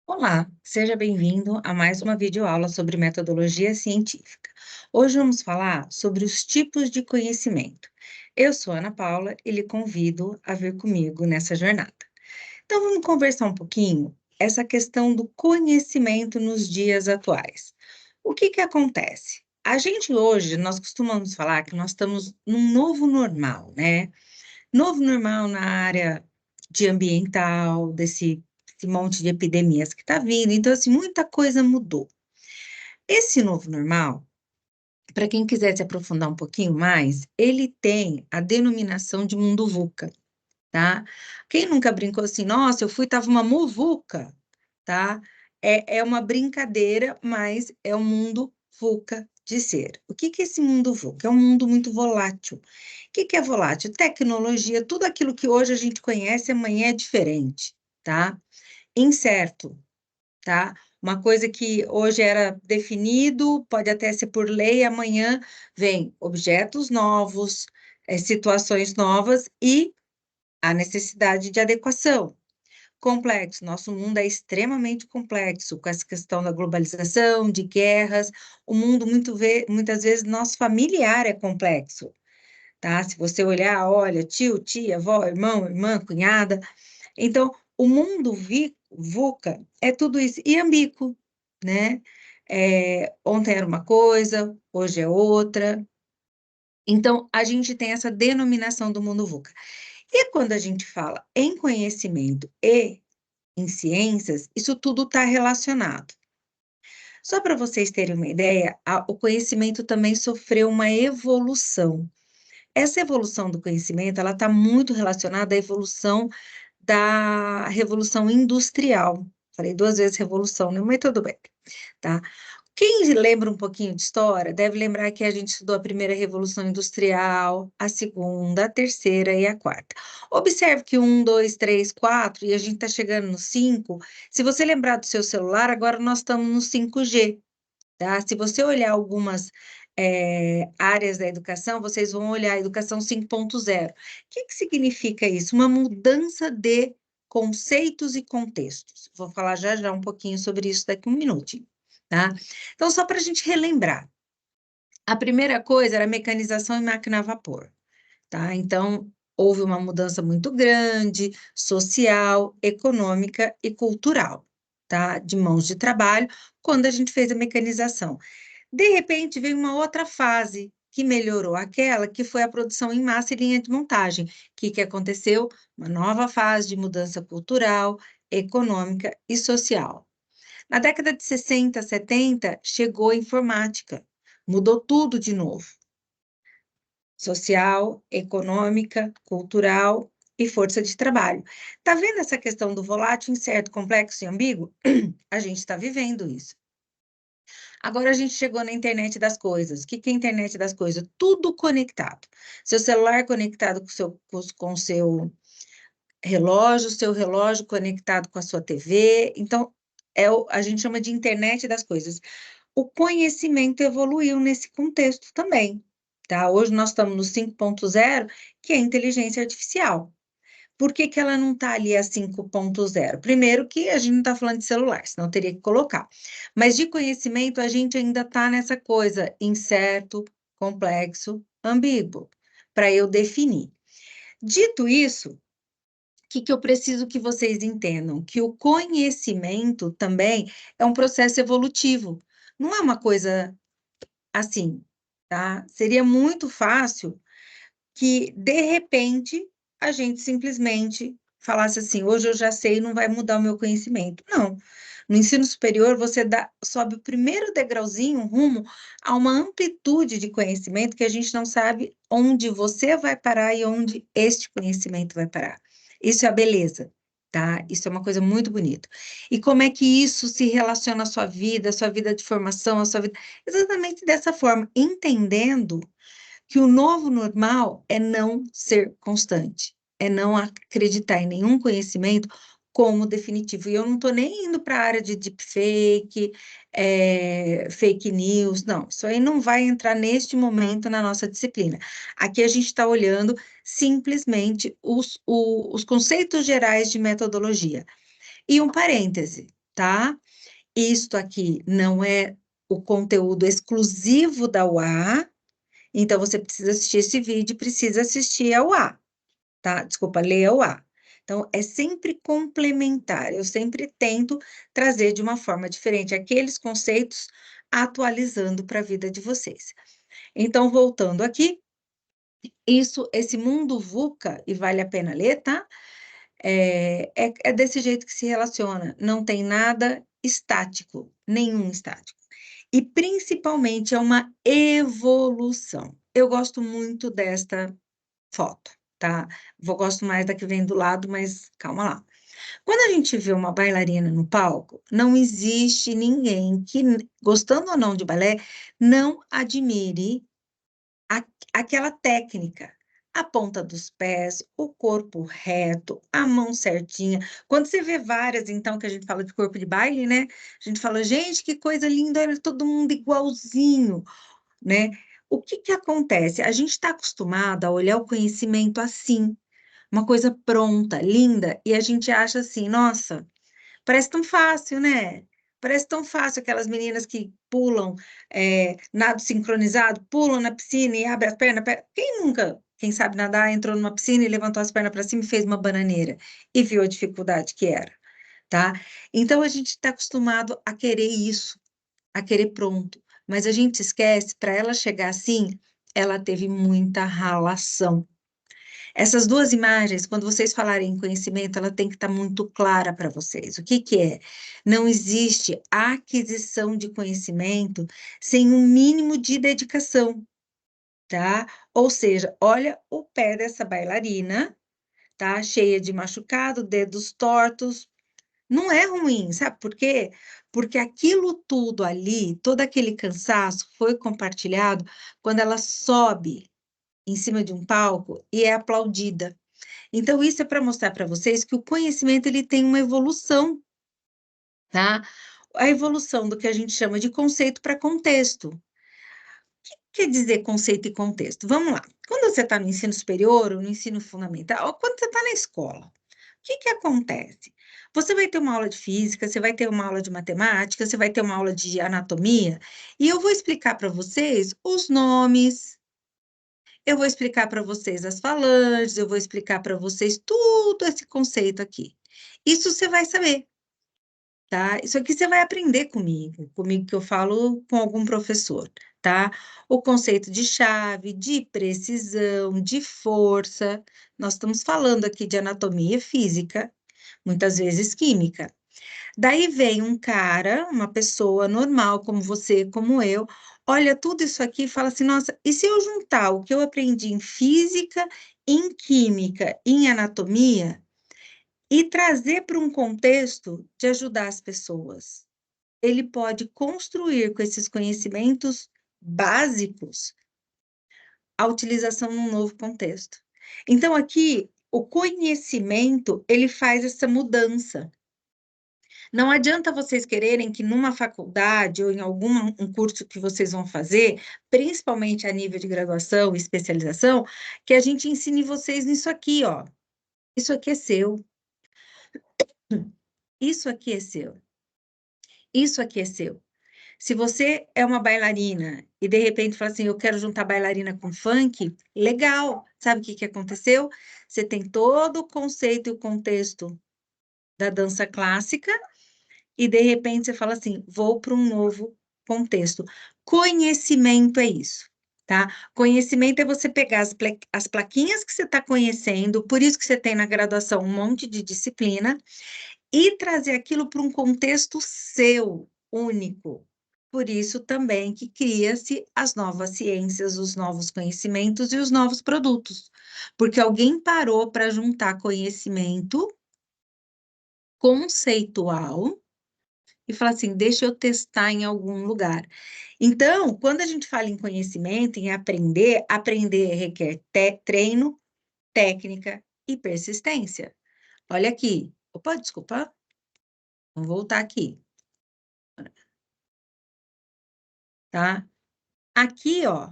Olá, seja bem-vindo a mais uma videoaula sobre metodologia científica. Hoje vamos falar sobre os tipos de conhecimento. Eu sou Ana Paula e lhe convido a vir comigo nessa jornada. Então vamos conversar um pouquinho essa questão do conhecimento nos dias atuais. O que que acontece? A gente hoje, nós costumamos falar que nós estamos num novo normal, né? Novo normal na área de ambiental, desse monte de epidemias que está vindo, então, assim, muita coisa mudou. Esse novo normal, para quem quiser se aprofundar um pouquinho mais, ele tem a denominação de mundo VUCA, tá? Quem nunca brincou assim: "Nossa, eu fui, estava uma muvuca", tá? É uma brincadeira, mas é um mundo VUCA de ser. O que que é esse mundo VUCA? É um mundo muito volátil. O que que é volátil? Tecnologia, tudo aquilo que hoje a gente conhece, amanhã é diferente, tá? Incerto, tá? Uma coisa que hoje era definido, pode até ser por lei, amanhã vem objetos novos, situações novas e a necessidade de adequação. Complexo, nosso mundo é extremamente complexo, com essa questão da globalização, de guerras, o mundo muitas vezes nosso familiar é complexo, tá? Se você olhar, olha, tio, tia, avó, irmão, irmã, cunhada, então o mundo VUCA é tudo isso, e ambíguo, né? Ontem era uma coisa, hoje é outra, então a gente tem essa denominação do mundo VUCA. E quando a gente fala em conhecimento e em ciências, isso tudo está relacionado. Só para vocês terem uma ideia, o conhecimento também sofreu uma evolução. Essa evolução do conhecimento, ela está muito relacionada à evolução da Revolução Industrial. Falei 2 vezes revolução, né, mas tudo bem, tá. Quem lembra um pouquinho de história, deve lembrar que a gente estudou a primeira revolução industrial, a segunda, a terceira e a quarta. Observe que 1, 2, 3, 4 e a gente está chegando no 5. Se você lembrar do seu celular, agora nós estamos no 5G, tá. Se você olhar algumas, áreas da educação, vocês vão olhar a educação 5.0. Que significa isso? Uma mudança de conceitos e contextos. Vou falar já já um pouquinho sobre isso daqui a um minutinho, tá. Então só para a gente relembrar, a primeira coisa era mecanização e máquina a vapor, tá. Então, houve uma mudança muito grande, social, econômica e cultural, tá, de mãos de trabalho, quando a gente fez a mecanização. De repente, veio uma outra fase que melhorou aquela, que foi a produção em massa e linha de montagem. Que aconteceu? Uma nova fase de mudança cultural, econômica e social. Na década de 60, 70, chegou a informática, mudou tudo de novo. Social, econômica, cultural e força de trabalho. Tá vendo essa questão do volátil, incerto, complexo e ambíguo? A gente está vivendo isso. Agora a gente chegou na internet das coisas. O que que é a internet das coisas? Tudo conectado. Seu celular conectado com o seu relógio, seu relógio conectado com a sua TV. Então, a gente chama de internet das coisas. O conhecimento evoluiu nesse contexto também, tá? Hoje nós estamos no 5.0, que é a inteligência artificial. Por que que ela não está ali a 5.0? Primeiro que a gente não está falando de celular, senão teria que colocar. Mas de conhecimento a gente ainda está nessa coisa incerto, complexo, ambíguo, para eu definir. Dito isso, o que que eu preciso que vocês entendam? Que o conhecimento também é um processo evolutivo, não é uma coisa assim, tá? Seria muito fácil que, de repente, a gente simplesmente falasse assim: "Hoje eu já sei, não vai mudar o meu conhecimento". Não. No ensino superior, você sobe o primeiro degrauzinho rumo a uma amplitude de conhecimento que a gente não sabe onde você vai parar e onde este conhecimento vai parar. Isso é a beleza, tá? Isso é uma coisa muito bonita. E como é que isso se relaciona à sua vida de formação, à sua vida exatamente dessa forma, entendendo que o novo normal é não ser constante, é não acreditar em nenhum conhecimento como definitivo. E eu não estou nem indo para a área de deepfake, fake news, não. Isso aí não vai entrar neste momento na nossa disciplina. Aqui a gente está olhando simplesmente os conceitos gerais de metodologia. E um parêntese. tá? Isto aqui não é o conteúdo exclusivo da UA, então você precisa assistir esse vídeo, precisa assistir ao A, tá? Desculpa, ler ao A. Então, é sempre complementar, eu sempre tento trazer de uma forma diferente aqueles conceitos, atualizando para a vida de vocês. Então, voltando aqui, esse mundo VUCA, e vale a pena ler, tá? É desse jeito que se relaciona, não tem nada estático, nenhum estático. E principalmente é uma evolução. Eu gosto muito desta foto, tá? Gosto mais da que vem do lado, mas calma lá. Quando a gente vê uma bailarina no palco, não existe ninguém que, gostando ou não de balé, não admire a aquela técnica, a ponta dos pés, o corpo reto, a mão certinha. Quando você vê várias, então, que a gente fala de corpo de baile, né, a gente fala: "Gente, que coisa linda, olha todo mundo igualzinho", né. O que que acontece? A gente está acostumado a olhar o conhecimento assim, uma coisa pronta, linda, e a gente acha assim: "Nossa, parece tão fácil, né? Parece tão fácil aquelas meninas que pulam, nado sincronizado, pulam na piscina e abre as perna quem nunca, quem sabe nadar, entrou numa piscina e levantou as pernas para cima e fez uma bananeira, e viu a dificuldade que era, tá? Então a gente está acostumado a querer isso, a querer pronto, mas a gente esquece, para ela chegar assim, ela teve muita ralação. Essas 2 imagens, quando vocês falarem em conhecimento, ela tem que estar muito clara para vocês. O que que é? Não existe aquisição de conhecimento sem um mínimo de dedicação, tá? Ou seja, olha o pé dessa bailarina, tá, cheia de machucado, dedos tortos. Não é ruim, sabe por quê? Porque aquilo tudo ali, todo aquele cansaço foi compartilhado quando ela sobe em cima de um palco e é aplaudida. Então isso é para mostrar para vocês que o conhecimento ele tem uma evolução, tá? A evolução do que a gente chama de conceito para contexto. O que quer dizer conceito e contexto? Vamos lá. Quando você está no ensino superior ou no ensino fundamental, ou quando você está na escola, o que que acontece? Você vai ter uma aula de física, você vai ter uma aula de matemática, você vai ter uma aula de anatomia, e eu vou explicar para vocês os nomes, eu vou explicar para vocês as falanges, eu vou explicar para vocês tudo esse conceito aqui. Isso você vai saber, tá? Isso aqui você vai aprender comigo que eu falo com algum professor, tá? O conceito de chave, de precisão, de força. Nós estamos falando aqui de anatomia física, muitas vezes química. Daí vem um cara, uma pessoa normal como você, como eu, olha tudo isso aqui e fala assim: "Nossa, e se eu juntar o que eu aprendi em física, em química, em anatomia, e trazer para um contexto de ajudar as pessoas?". Ele pode construir com esses conhecimentos básicos a utilização num novo contexto. Então aqui, o conhecimento, ele faz essa mudança. Não adianta vocês quererem que numa faculdade ou em algum um curso que vocês vão fazer, principalmente a nível de graduação e especialização, que a gente ensine vocês nisso aqui, ó. Isso aqui é seu, isso aqui é seu, isso aqui é seu. Se você é uma bailarina e de repente fala assim: "Eu quero juntar bailarina com funk", legal. Sabe o que que aconteceu? Você tem todo o conceito e o contexto da dança clássica, e de repente você fala assim: "Vou para um novo contexto". Conhecimento é isso, tá? Conhecimento é você pegar as plaquinhas que você está conhecendo, por isso que você tem na graduação um monte de disciplina, e trazer aquilo para um contexto seu, único. Por isso também que cria-se as novas ciências, os novos conhecimentos e os novos produtos, porque alguém parou para juntar conhecimento conceitual e falar assim: "Deixa eu testar em algum lugar". Então, quando a gente fala em conhecimento, em aprender, aprender requer treino, técnica e persistência. Olha aqui. Opa, desculpa, vamos voltar aqui, tá. Aqui, ó,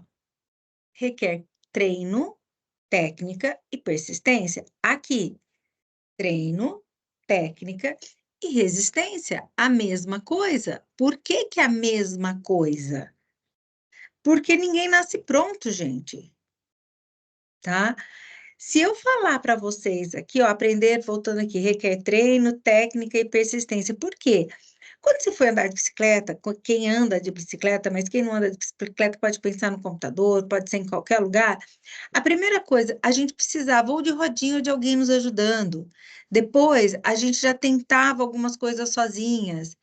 requer treino, técnica e persistência. Aqui, treino, técnica E resistência, a mesma coisa. Por que que é a mesma coisa? Porque ninguém nasce pronto, gente, tá? Se eu falar para vocês aqui, ó, aprender, voltando aqui, requer treino, técnica e persistência. Por quê? Quando você foi andar de bicicleta, quem anda de bicicleta, mas quem não anda de bicicleta pode pensar no computador, pode ser em qualquer lugar. A primeira coisa, a gente precisava ou de rodinha ou de alguém nos ajudando. Depois, a gente já tentava algumas coisas sozinhas.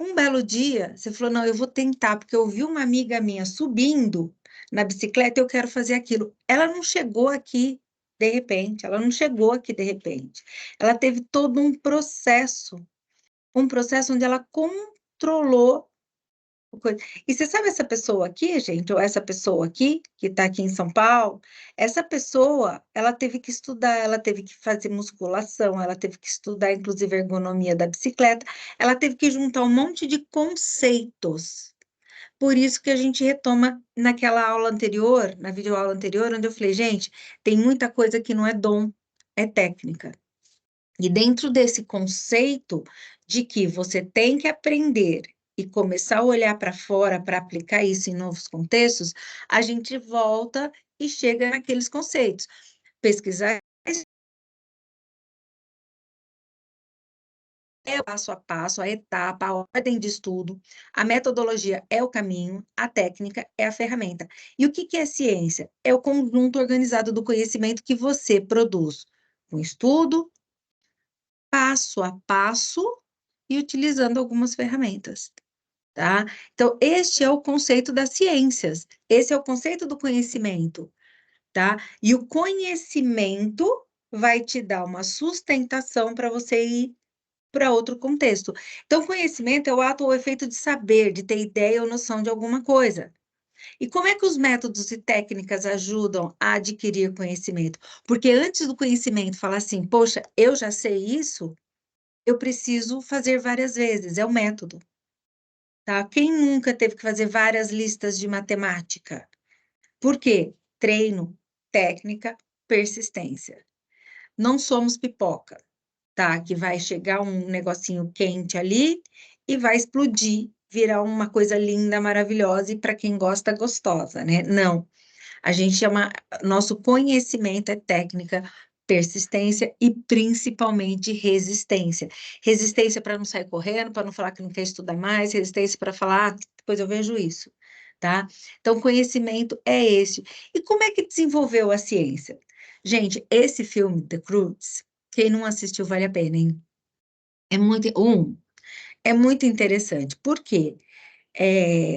Um belo dia, você falou: não, eu vou tentar, porque eu vi uma amiga minha subindo na bicicleta e eu quero fazer aquilo. Ela não chegou aqui de repente, ela não chegou aqui de repente. Ela teve todo um processo onde ela controlou o coisa. E você sabe essa pessoa aqui, gente, ou essa pessoa aqui, que está aqui em São Paulo, essa pessoa, ela teve que estudar, ela teve que fazer musculação, ela teve que estudar, inclusive, a ergonomia da bicicleta, ela teve que juntar um monte de conceitos. Por isso que a gente retoma naquela aula anterior, na videoaula anterior, onde eu falei, gente, tem muita coisa que não é dom, é técnica. E dentro desse conceito de que você tem que aprender e começar a olhar para fora para aplicar isso em novos contextos, a gente volta e chega naqueles conceitos. Pesquisar é o passo a passo, a etapa, a ordem de estudo, a metodologia é o caminho, a técnica é a ferramenta. E o que que é ciência? É o conjunto organizado do conhecimento que você produz com estudo, passo a passo e utilizando algumas ferramentas, tá? Então, este é o conceito das ciências, esse é o conceito do conhecimento, tá? E o conhecimento vai te dar uma sustentação para você ir para outro contexto. Então, conhecimento é o ato ou efeito de saber, de ter ideia ou noção de alguma coisa. E como é que os métodos e técnicas ajudam a adquirir conhecimento? Porque antes do conhecimento falar assim, poxa, eu já sei isso, eu preciso fazer várias vezes, é o método, tá? Quem nunca teve que fazer várias listas de matemática? Por quê? Treino, técnica, persistência. Não somos pipoca, tá? Que vai chegar um negocinho quente ali e vai explodir, virar uma coisa linda, maravilhosa e para quem gosta, gostosa, né? Não. A gente chama, nosso conhecimento é técnica, persistência e principalmente resistência. Resistência para não sair correndo, para não falar que não quer estudar mais, resistência para falar, depois eu vejo isso, tá? Então, conhecimento é esse. E como é que desenvolveu a ciência? Gente, esse filme, The Croods, quem não assistiu, vale a pena, hein? É muito interessante. Por quê?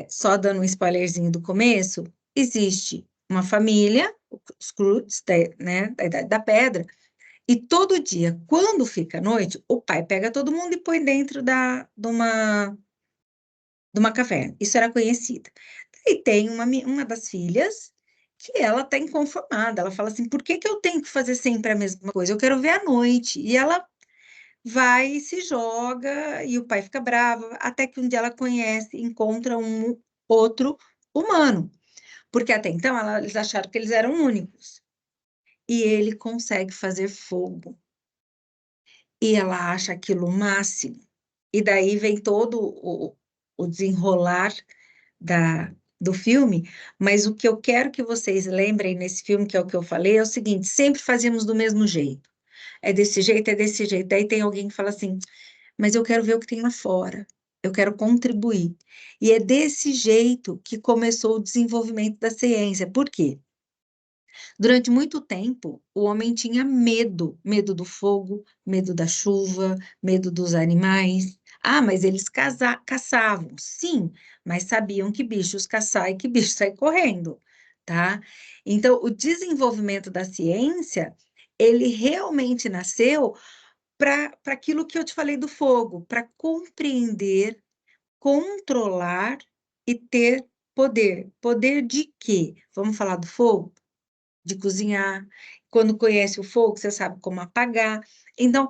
Só dando um spoilerzinho do começo, existe uma família, os Scrooge, né, da Idade da Pedra, e todo dia, quando fica à noite, o pai pega todo mundo e põe dentro de uma caverna. Isso era conhecido. E tem uma das filhas que ela está inconformada. Ela fala assim: por que que eu tenho que fazer sempre a mesma coisa? Eu quero ver à noite. E ela vai e se joga, e o pai fica bravo, até que um dia ela conhece, encontra um outro humano, porque até então eles acharam que eles eram únicos. E ele consegue fazer fogo. E ela acha aquilo o máximo. E daí vem todo o desenrolar do filme, mas o que eu quero que vocês lembrem nesse filme, que é o que eu falei, é o seguinte: sempre fazíamos do mesmo jeito. É desse jeito, é desse jeito. Daí tem alguém que fala assim: mas eu quero ver o que tem lá fora, eu quero contribuir. E é desse jeito que começou o desenvolvimento da ciência. Por quê? Durante muito tempo, o homem tinha medo, medo do fogo, medo da chuva, medo dos animais. Ah, mas eles caçavam, sim, mas sabiam que bichos caçar e que bicho sair correndo, tá? Então, o desenvolvimento da ciência, ele realmente nasceu para aquilo que eu te falei do fogo, para compreender, controlar e ter poder. Poder de quê? Vamos falar do fogo? De cozinhar. Quando conhece o fogo, você sabe como apagar. Então,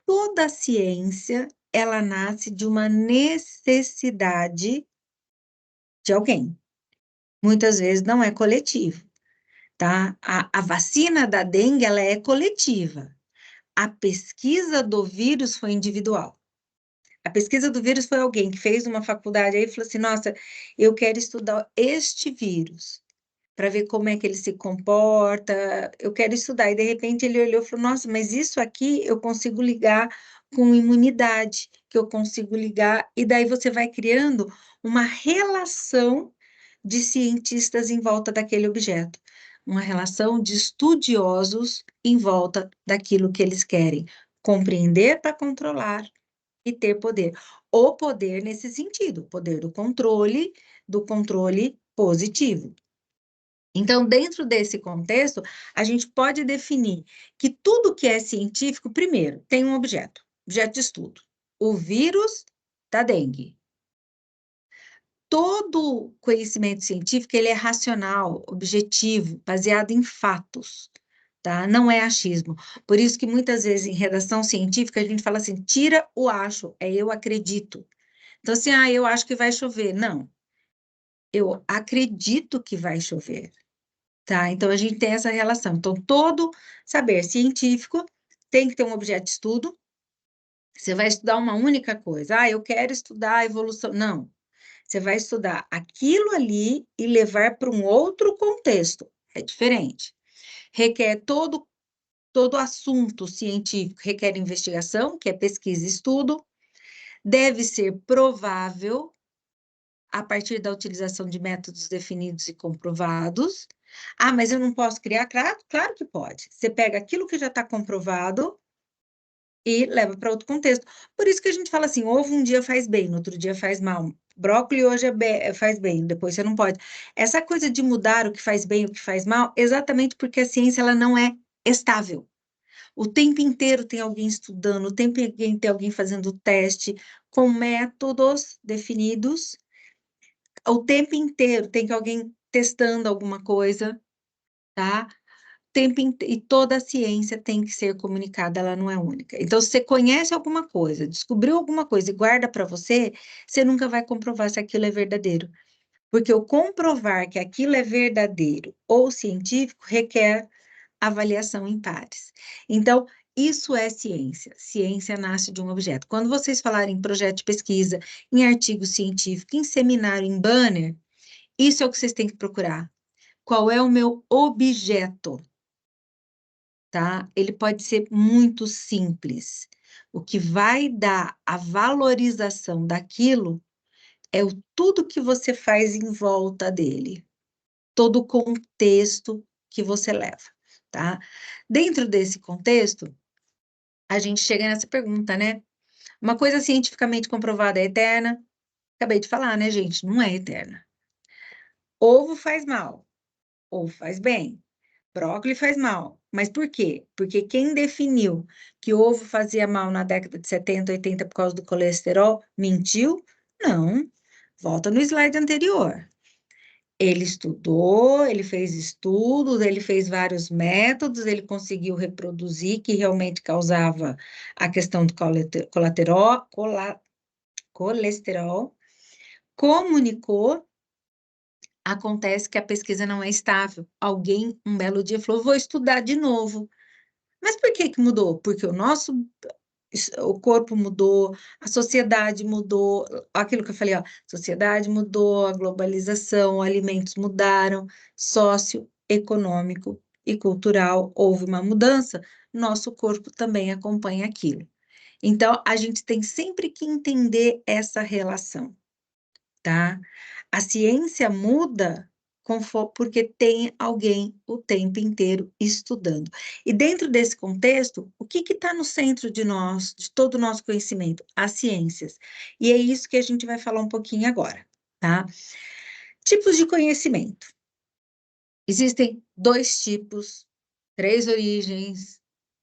toda a ciência, ela nasce de uma necessidade de alguém. Muitas vezes não é coletivo, tá? A vacina da dengue, ela é coletiva. A pesquisa do vírus foi individual. A pesquisa do vírus foi alguém que fez uma faculdade aí e falou assim, nossa, eu quero estudar este vírus, para ver como é que ele se comporta, eu quero estudar. E, de repente, ele olhou e falou, nossa, mas isso aqui eu consigo ligar com imunidade, que eu consigo ligar, e daí você vai criando uma relação de cientistas em volta daquele objeto, uma relação de estudiosos em volta daquilo que eles querem, compreender para controlar e ter poder. O poder nesse sentido, poder do controle positivo. Então, dentro desse contexto, a gente pode definir que tudo que é científico, primeiro, tem um objeto de estudo. O vírus da dengue. Todo conhecimento científico, ele é racional, objetivo, baseado em fatos, tá? Não é achismo. Por isso que muitas vezes em redação científica a gente fala assim, tira o acho, é eu acredito. Então, assim, eu acho que vai chover. Não, eu acredito que vai chover. Tá? Então, a gente tem essa relação. Então, todo saber científico tem que ter um objeto de estudo. Você vai estudar uma única coisa. Eu quero estudar a evolução. Não. Você vai estudar aquilo ali e levar para um outro contexto. É diferente. Requer todo assunto científico, requer investigação, que é pesquisa e estudo. Deve ser provável a partir da utilização de métodos definidos e comprovados. Mas eu não posso criar? Claro, claro que pode. Você pega aquilo que já está comprovado e leva para outro contexto. Por isso que a gente fala assim, ovo um dia faz bem, no outro dia faz mal. Brócolis hoje faz bem, depois você não pode. Essa coisa de mudar o que faz bem e o que faz mal, exatamente porque a ciência ela não é estável. O tempo inteiro tem alguém estudando, o tempo inteiro tem alguém fazendo teste com métodos definidos, o tempo inteiro tem que alguém testando alguma coisa, tá? E toda a ciência tem que ser comunicada, ela não é única. Então, se você conhece alguma coisa, descobriu alguma coisa e guarda para você, você nunca vai comprovar se aquilo é verdadeiro. Porque o comprovar que aquilo é verdadeiro ou científico requer avaliação em pares. Então, isso é ciência. Ciência nasce de um objeto. Quando vocês falarem em projeto de pesquisa, em artigo científico, em seminário, em banner, isso é o que vocês têm que procurar. Qual é o meu objeto? Tá? Ele pode ser muito simples. O que vai dar a valorização daquilo é tudo que você faz em volta dele, todo o contexto que você leva, tá? Dentro desse contexto, a gente chega nessa pergunta, né? Uma coisa cientificamente comprovada é eterna? Acabei de falar, né, gente? Não é eterna. Ovo faz mal, ovo faz bem. Brócolis faz mal. Mas por quê? Porque quem definiu que o ovo fazia mal na década de 70, 80 por causa do colesterol, mentiu? Não. Volta no slide anterior. Ele estudou, ele fez estudos, ele fez vários métodos, ele conseguiu reproduzir que realmente causava a questão do colesterol, comunicou. Acontece que a pesquisa não é estável. Alguém, um belo dia, falou: vou estudar de novo. Mas por que que mudou? Porque o corpo mudou, a sociedade mudou, aquilo que eu falei, ó, sociedade mudou, a globalização, alimentos mudaram, socioeconômico e cultural, houve uma mudança, nosso corpo também acompanha aquilo. Então, a gente tem sempre que entender essa relação, tá? A ciência muda porque tem alguém o tempo inteiro estudando. E dentro desse contexto, o que está no centro de nós, de todo o nosso conhecimento? As ciências. E é isso que a gente vai falar um pouquinho agora, tá? Tipos de conhecimento. Existem 2 tipos, 3 origens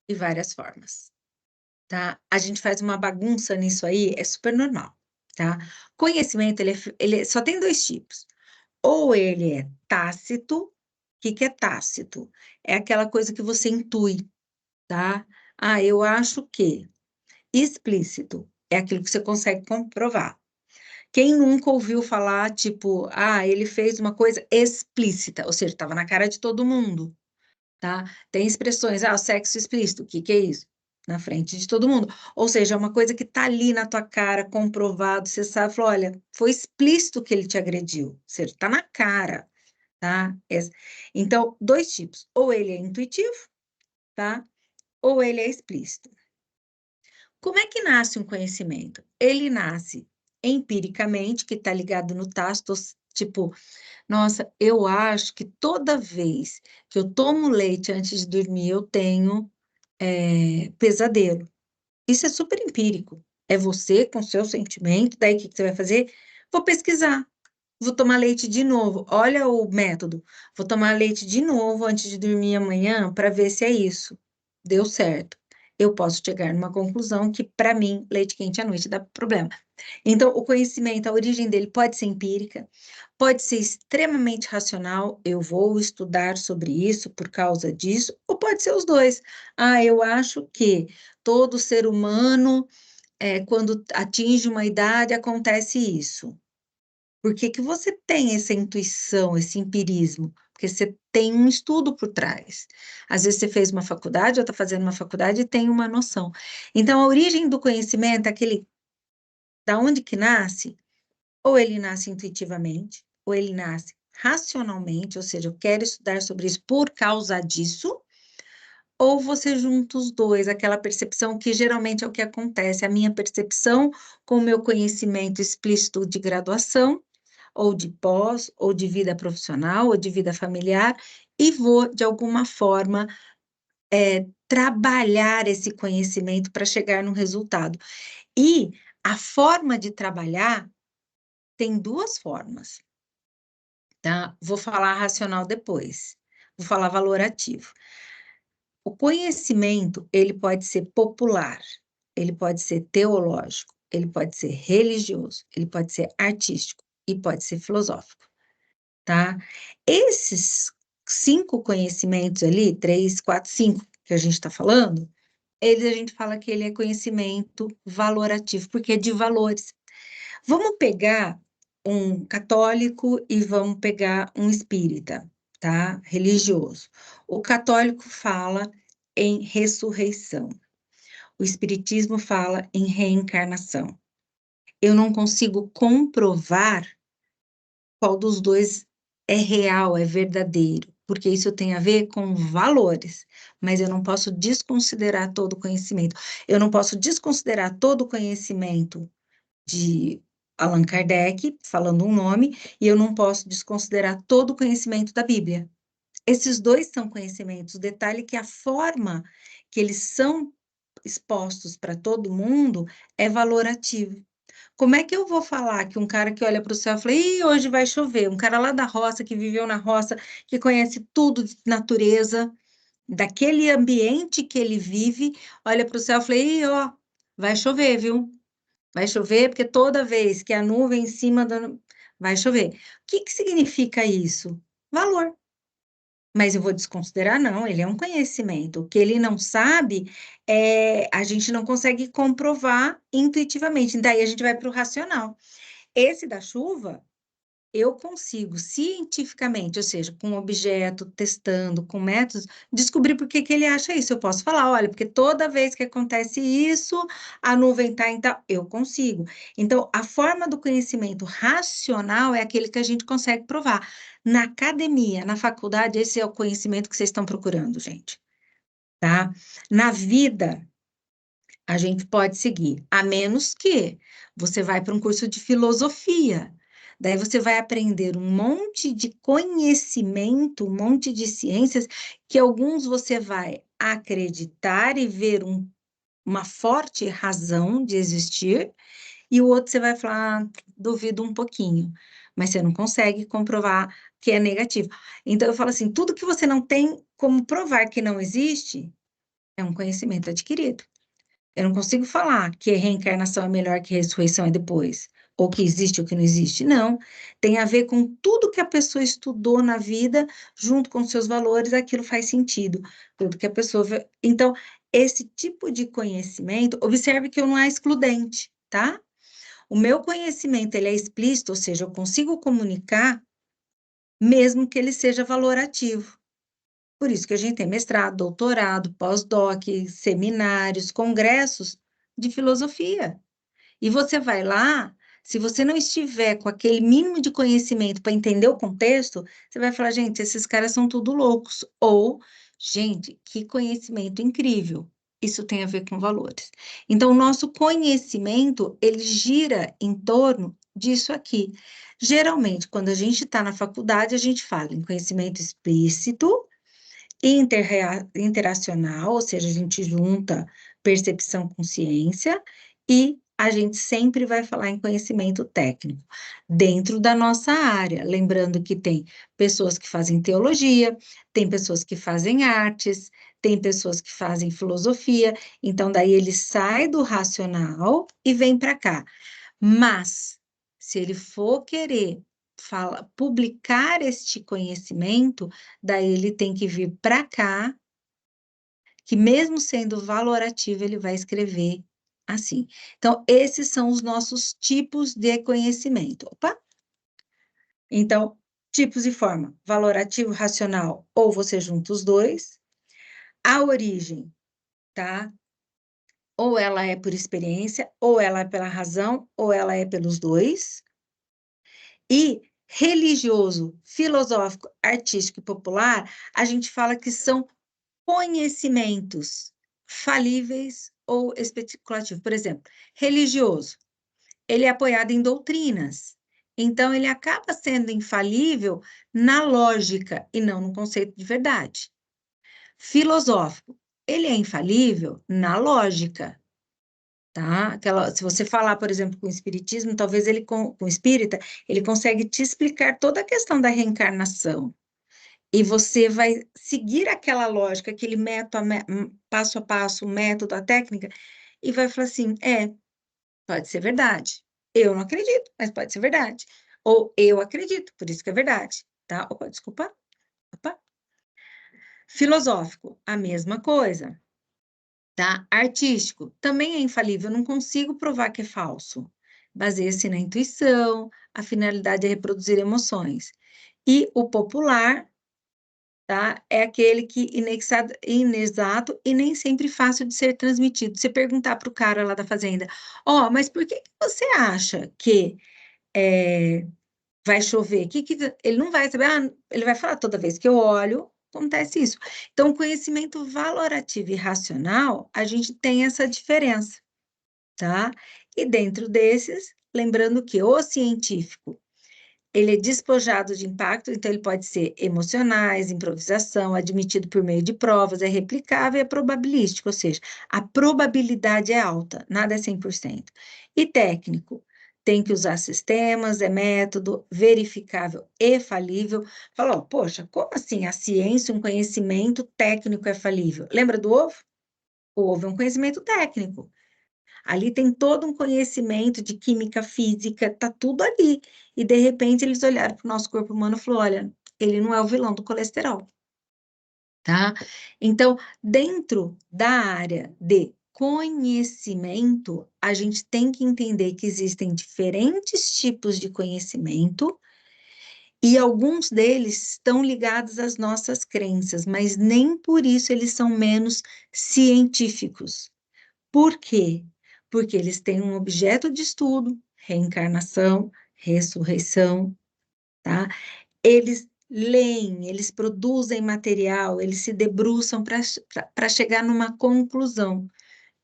e várias formas, tá? A gente faz uma bagunça nisso aí, é super normal, tá? Conhecimento, ele só tem 2 tipos. Ou ele é tácito, o que que é tácito? É aquela coisa que você intui, tá? Eu acho que. Explícito é aquilo que você consegue comprovar. Quem nunca ouviu falar, tipo, ele fez uma coisa explícita, ou seja, estava na cara de todo mundo, tá? Tem expressões, o sexo explícito, o que que é isso? na frente de todo mundo. Ou seja, é uma coisa que está ali na tua cara, comprovado, você sabe, falou, olha, foi explícito que ele te agrediu, ou seja, está na cara, tá? Então, dois tipos, ou ele é intuitivo, tá? Ou ele é explícito. Como é que nasce um conhecimento? Ele nasce empiricamente, que está ligado no tácito, tipo, nossa, eu acho que toda vez que eu tomo leite antes de dormir, eu tenho pesadelo. Isso é super empírico. É você com seu sentimento, daí o que você vai fazer? Vou pesquisar. Vou tomar leite de novo. Olha o método. Vou tomar leite de novo antes de dormir amanhã para ver se é isso. Deu certo. Eu posso chegar numa conclusão que, para mim, leite quente à noite dá problema. Então, o conhecimento, a origem dele pode ser empírica, pode ser extremamente racional, eu vou estudar sobre isso por causa disso, ou pode ser os dois. Ah, eu acho que todo ser humano, quando atinge uma idade, acontece isso. Por que que você tem essa intuição, esse empirismo? Porque você tem um estudo por trás. Às vezes você fez uma faculdade, ou está fazendo uma faculdade e tem uma noção. Então, a origem do conhecimento, aquele da onde que nasce, ou ele nasce intuitivamente, ou ele nasce racionalmente, ou seja, eu quero estudar sobre isso por causa disso, ou você junta os dois, aquela percepção que geralmente é o que acontece, a minha percepção com o meu conhecimento explícito de graduação, ou de pós, ou de vida profissional, ou de vida familiar, e vou, de alguma forma, trabalhar esse conhecimento para chegar no resultado. E a forma de trabalhar tem duas formas, tá? Vou falar racional depois, vou falar valorativo. O conhecimento, ele pode ser popular, ele pode ser teológico, ele pode ser religioso, ele pode ser artístico e pode ser filosófico, tá? Esses 5 conhecimentos ali, 3, 4, 5 que a gente está falando, eles a gente fala que ele é conhecimento valorativo, porque é de valores. Vamos pegar um católico e vamos pegar um espírita, tá? Religioso. O católico fala em ressurreição. O espiritismo fala em reencarnação. Eu não consigo comprovar qual dos dois é real, é verdadeiro, porque isso tem a ver com valores, mas eu não posso desconsiderar todo o conhecimento. Eu não posso desconsiderar todo o conhecimento de Allan Kardec, falando um nome, e eu não posso desconsiderar todo o conhecimento da Bíblia. Esses dois são conhecimentos. O detalhe é que a forma que eles são expostos para todo mundo é valorativo. Como é que eu vou falar que um cara que olha para o céu e fala, ih, hoje vai chover, um cara lá da roça, que viveu na roça, que conhece tudo de natureza, daquele ambiente que ele vive, olha para o céu e fala, ih, ó, vai chover, viu? Vai chover porque toda vez que a nuvem em cima do... vai chover. O que que significa isso? Valor. Mas eu vou desconsiderar? Não, ele é um conhecimento. O que ele não sabe, a gente não consegue comprovar intuitivamente. Daí a gente vai para o racional. Esse da chuva, eu consigo cientificamente, ou seja, com objeto, testando, com métodos, descobrir por que que ele acha isso. Eu posso falar, olha, porque toda vez que acontece isso, a nuvem está em tal. Eu consigo. Então, a forma do conhecimento racional é aquele que a gente consegue provar. Na academia, na faculdade, esse é o conhecimento que vocês estão procurando, gente, tá? Na vida, a gente pode seguir, a menos que você vai para um curso de filosofia. Daí você vai aprender um monte de conhecimento, um monte de ciências, que alguns você vai acreditar e ver uma forte razão de existir, e o outro você vai falar, duvido um pouquinho, mas você não consegue comprovar que é negativo. Então, eu falo assim, tudo que você não tem como provar que não existe, é um conhecimento adquirido. Eu não consigo falar que reencarnação é melhor que ressurreição é depois, ou que existe ou que não existe. Não. Tem a ver com tudo que a pessoa estudou na vida, junto com seus valores, aquilo faz sentido. Tudo que a pessoa. Então, esse tipo de conhecimento, observe que eu não é excludente, tá? O meu conhecimento, ele é explícito, ou seja, eu consigo comunicar, mesmo que ele seja valorativo. Por isso que a gente tem mestrado, doutorado, pós-doc, seminários, congressos de filosofia. E você vai lá, se você não estiver com aquele mínimo de conhecimento para entender o contexto, você vai falar, gente, esses caras são tudo loucos. Ou, gente, que conhecimento incrível. Isso tem a ver com valores. Então, o nosso conhecimento, ele gira em torno disso aqui. Geralmente, quando a gente está na faculdade, a gente fala em conhecimento explícito, interacional, ou seja, a gente junta percepção com ciência, e a gente sempre vai falar em conhecimento técnico, dentro da nossa área. Lembrando que tem pessoas que fazem teologia, tem pessoas que fazem artes, tem pessoas que fazem filosofia, então daí ele sai do racional e vem para cá. Mas, se ele for querer publicar este conhecimento, daí ele tem que vir para cá, que mesmo sendo valorativo, ele vai escrever assim. Então, esses são os nossos tipos de conhecimento. Opa! Então, tipos e forma, valorativo, racional, ou você junta os dois. A origem, tá? Ou ela é por experiência, ou ela é pela razão, ou ela é pelos dois. E religioso, filosófico, artístico e popular, a gente fala que são conhecimentos falíveis ou especulativos. Por exemplo, religioso, ele é apoiado em doutrinas, então ele acaba sendo infalível na lógica e não no conceito de verdade. Filosófico, ele é infalível na lógica, tá? Se você falar, por exemplo, com o espiritismo, talvez ele com o espírita, ele consegue te explicar toda a questão da reencarnação. E você vai seguir aquela lógica, aquele método, passo a passo, o método, a técnica, e vai falar assim: pode ser verdade. Eu não acredito, mas pode ser verdade. Ou eu acredito, por isso que é verdade, tá? Opa, desculpa. Opa. Filosófico, a mesma coisa. Tá? Artístico, também é infalível, eu não consigo provar que é falso. Baseia-se na intuição, a finalidade é reproduzir emoções. E o popular, tá? É aquele que inexato e nem sempre fácil de ser transmitido. Você perguntar para o cara lá da fazenda, mas por que você acha que vai chover? Ele não vai saber, ele vai falar toda vez que eu olho, acontece isso. Então, conhecimento valorativo e racional, a gente tem essa diferença, tá? E dentro desses, lembrando que o científico, ele é despojado de impacto, então ele pode ser emocionais, improvisação, admitido por meio de provas, é replicável e é probabilístico, ou seja, a probabilidade é alta, nada é 100%. E técnico, tem que usar sistemas, é método, verificável e falível. Falou, poxa, como assim a ciência, um conhecimento técnico é falível? Lembra do ovo? O ovo é um conhecimento técnico. Ali tem todo um conhecimento de química, física, tá tudo ali. E de repente eles olharam para o nosso corpo humano e falaram: olha, ele não é o vilão do colesterol, tá? Então, dentro da área de conhecimento, a gente tem que entender que existem diferentes tipos de conhecimento e alguns deles estão ligados às nossas crenças, mas nem por isso eles são menos científicos. Por quê? Porque eles têm um objeto de estudo, reencarnação, ressurreição, tá? Eles leem, eles produzem material, eles se debruçam para chegar numa conclusão,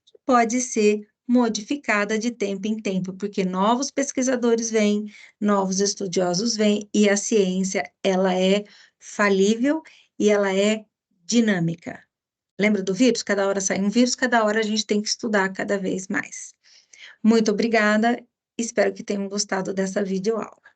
que pode ser modificada de tempo em tempo, porque novos pesquisadores vêm, novos estudiosos vêm, e a ciência, ela é falível e ela é dinâmica. Lembra do vírus? Cada hora sai um vírus, cada hora a gente tem que estudar cada vez mais. Muito obrigada, espero que tenham gostado dessa videoaula.